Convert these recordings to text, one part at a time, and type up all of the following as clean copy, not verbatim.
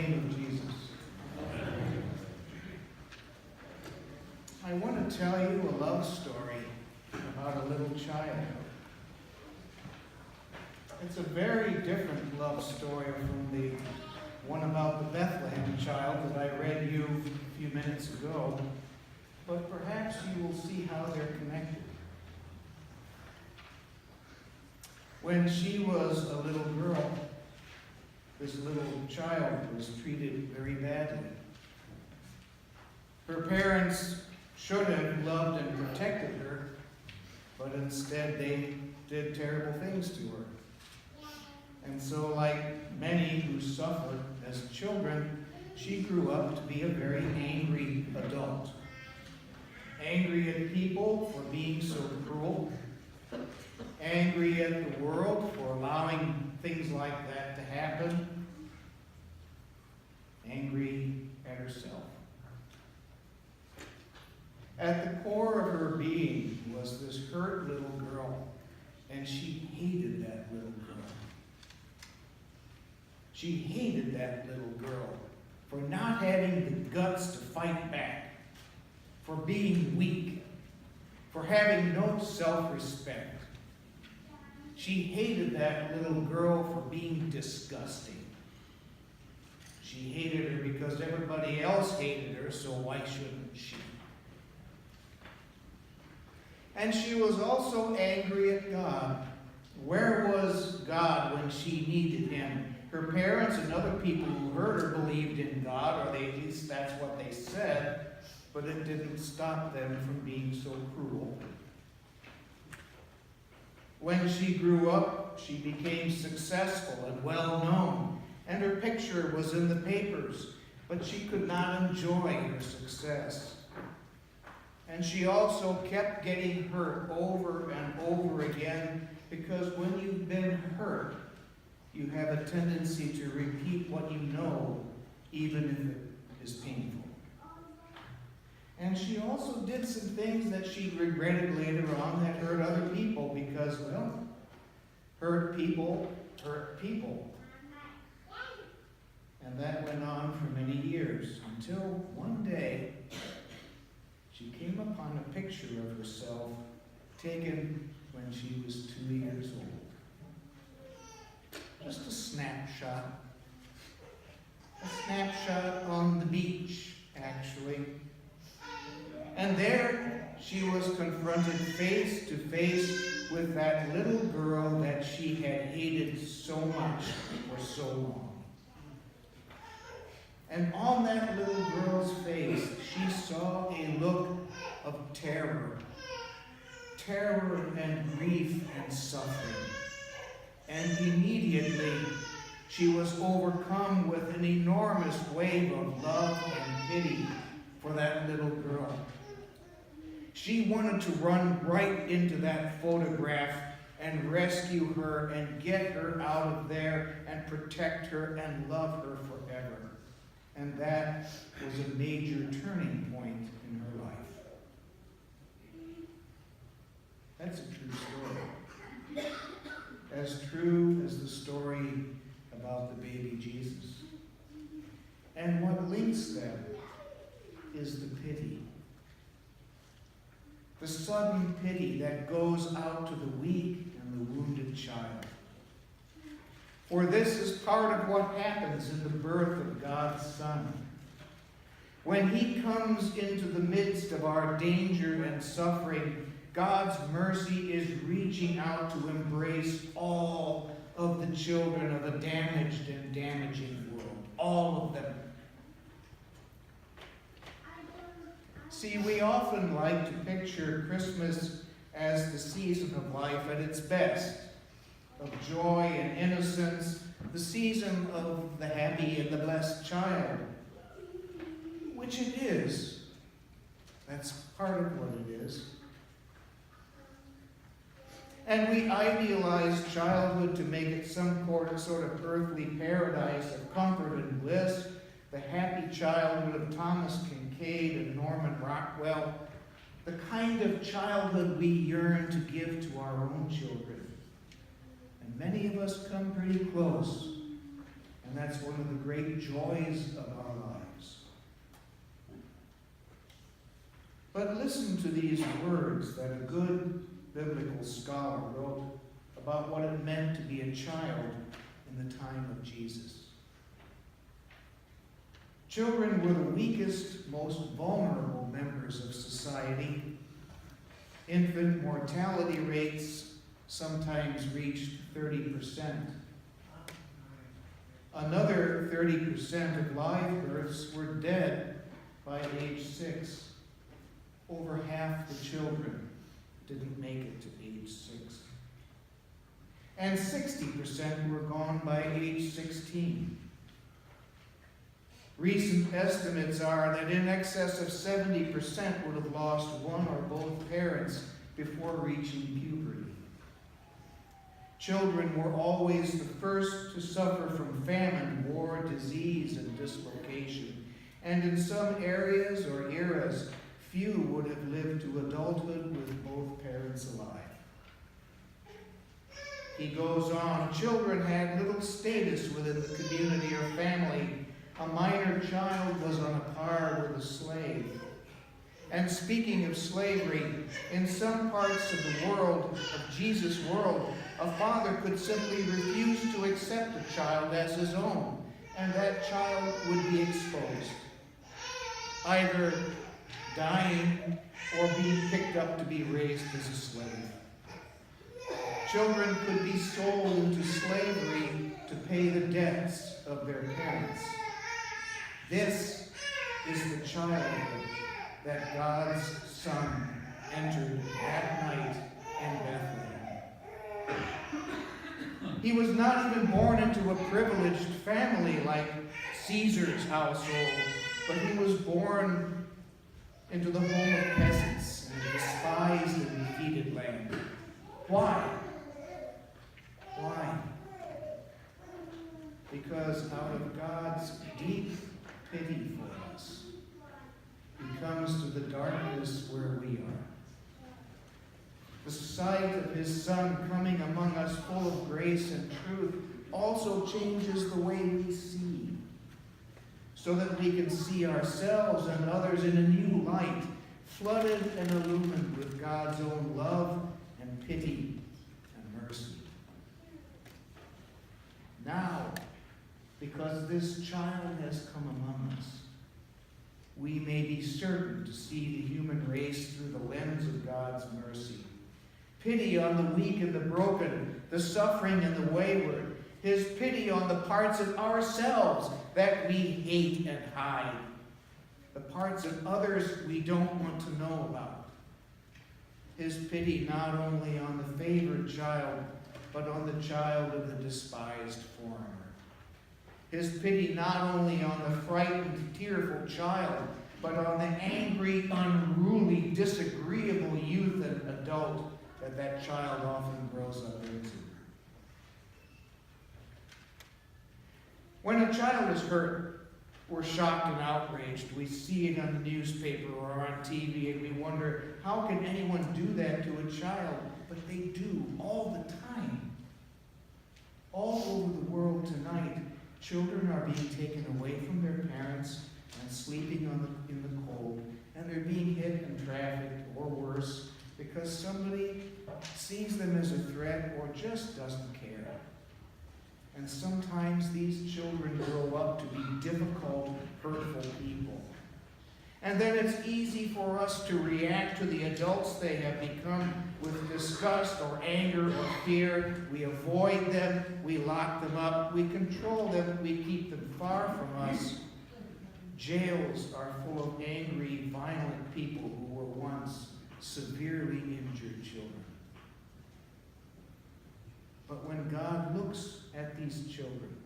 name of Jesus. I want to tell you a love story about a little child. It's a very different love story from the one about the Bethlehem child that I read you a few minutes ago, but perhaps you will see how they're connected. When she was a little girl, this little child was treated very badly. Her parents should have loved and protected her, but instead they did terrible things to her. And so, like many who suffered as children, she grew up to be a very angry adult. Angry at people for being so cruel. Angry at the world for allowing things like that to happen. Angry at herself. At the core of her being was this hurt little girl, and she hated that little girl. She hated that little girl for not having the guts to fight back, for being weak, for having no self-respect. She hated that little girl for being disgusting. She hated her because everybody else hated her, so why shouldn't she? And she was also angry at God. Where was God when she needed him? Her parents and other people who heard her believed in God, or at least that's what they said, but it didn't stop them from being so cruel. When she grew up, she became successful and well-known, and her picture was in the papers, but she could not enjoy her success. And she also kept getting hurt over and over again, because when you've been hurt, you have a tendency to repeat what you know, even if it is painful. And she also did some things that she regretted later on that hurt other people because, well, hurt people hurt people. And that went on for many years until one day she came upon a picture of herself taken when she was 2 years old. Just a snapshot. A snapshot on the beach, actually. And there she was confronted face to face with that little girl that she had hated so much for so long. And on that little girl's face, she saw a look of terror. Terror and grief and suffering. And immediately she was overcome with an enormous wave of love and pity for that little girl. She wanted to run right into that photograph and rescue her and get her out of there and protect her and love her forever. And that was a major turning point in her life. That's a true story. As true as the story about the baby Jesus. And what links them is the pity. The sudden pity that goes out to the weak and the wounded child. For this is part of what happens in the birth of God's Son. When he comes into the midst of our danger and suffering, God's mercy is reaching out to embrace all of the children of a damaged and damaging world. All of them. See, we often like to picture Christmas as the season of life at its best, of joy and innocence, the season of the happy and the blessed child, which it is. That's part of what it is. And we idealize childhood to make it some sort of earthly paradise of comfort and bliss, the happy childhood of Thomas Kincaid and Norman Rockwell, the kind of childhood we yearn to give to our own children. And many of us come pretty close, And that's one of the great joys of our lives. But listen to these words that a good biblical scholar wrote about what it meant to be a child in the time of Jesus. Children were the weakest, most vulnerable members of society. Infant mortality rates sometimes reached 30%. Another 30% of live births were dead by age 6. Over half the children didn't make it to age 6. And 60% were gone by age 16. Recent estimates are that in excess of 70% would have lost one or both parents before reaching puberty. Children were always the first to suffer from famine, war, disease, and dislocation. And in some areas or eras, few would have lived to adulthood with both parents alive. He goes on, children had little status within the community or family. A minor child was on a par with a slave. And speaking of slavery, in some parts of the world, of Jesus' world, a father could simply refuse to accept a child as his own, and that child would be exposed, either dying or being picked up to be raised as a slave. Children could be sold into slavery to pay the debts of their parents. This is the childhood that God's Son entered that night in Bethlehem. He was not even born into a privileged family like Caesar's household, but he was born into the home of peasants in a despised and defeated land. Why? Why? Because out of God's deep pity for us, he comes to the darkness where we are. The sight of his Son coming among us full of grace and truth also changes the way we see, so that we can see ourselves and others in a new light, flooded and illumined with God's own love and pity and mercy. Now, because this child has come among us, we may be certain to see the human race through the lens of God's mercy. Pity on the weak and the broken, the suffering and the wayward. His pity on the parts of ourselves that we hate and hide. The parts of others we don't want to know about. His pity not only on the favored child, but on the child of the despised foreigner. His pity not only on the frightened, tearful child, but on the angry, unruly, disagreeable youth and adult that child often grows up into. When a child is hurt, we're shocked and outraged. We see it on the newspaper or on TV, and we wonder, how can anyone do that to a child? But they do all the time. All over the world tonight, children are being taken away from their parents and sleeping in the cold, and they're being hit in traffic, or worse, because somebody sees them as a threat or just doesn't care. And sometimes these children grow up to be difficult, hurtful people. And then it's easy for us to react to the adults they have become with disgust or anger or fear. We avoid them, we lock them up, we control them, we keep them far from us. Jails are full of angry, violent people who were once severely injured children. But when God looks at these children,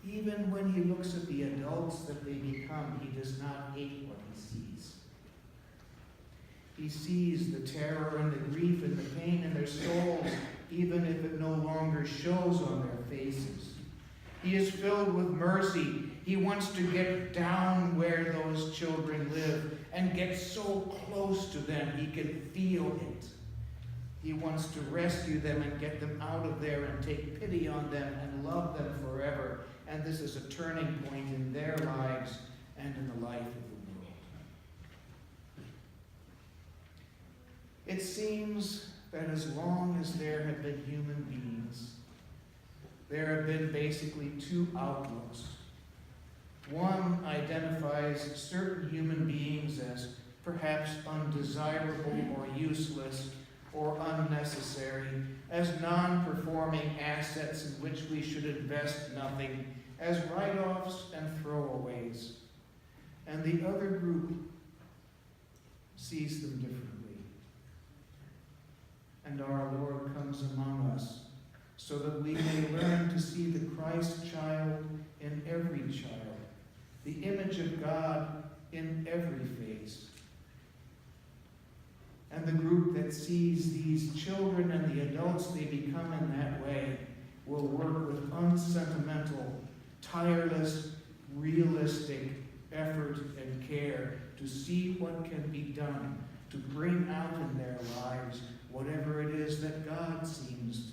even when he looks at the adults that they become, he does not hate what he sees. He sees the terror and the grief and the pain in their souls, even if it no longer shows on their faces. He is filled with mercy. He wants to get down where those children live and get so close to them he can feel it. He wants to rescue them and get them out of there and take pity on them and love them forever. And this is a turning point in their lives and in the life of the world. It seems that as long as there have been human beings, there have been basically two outlooks. One identifies certain human beings as perhaps undesirable or useless or unnecessary, as non-performing assets in which we should invest nothing, as write-offs and throwaways. And the other group sees them differently. And our Lord comes among us so that we may learn to see the Christ child in every child, the image of God in every face. And the group that sees these children and the adults they become in that way will work with unsentimental, tireless, realistic effort and care to see what can be done to bring out in their lives whatever it is that God seems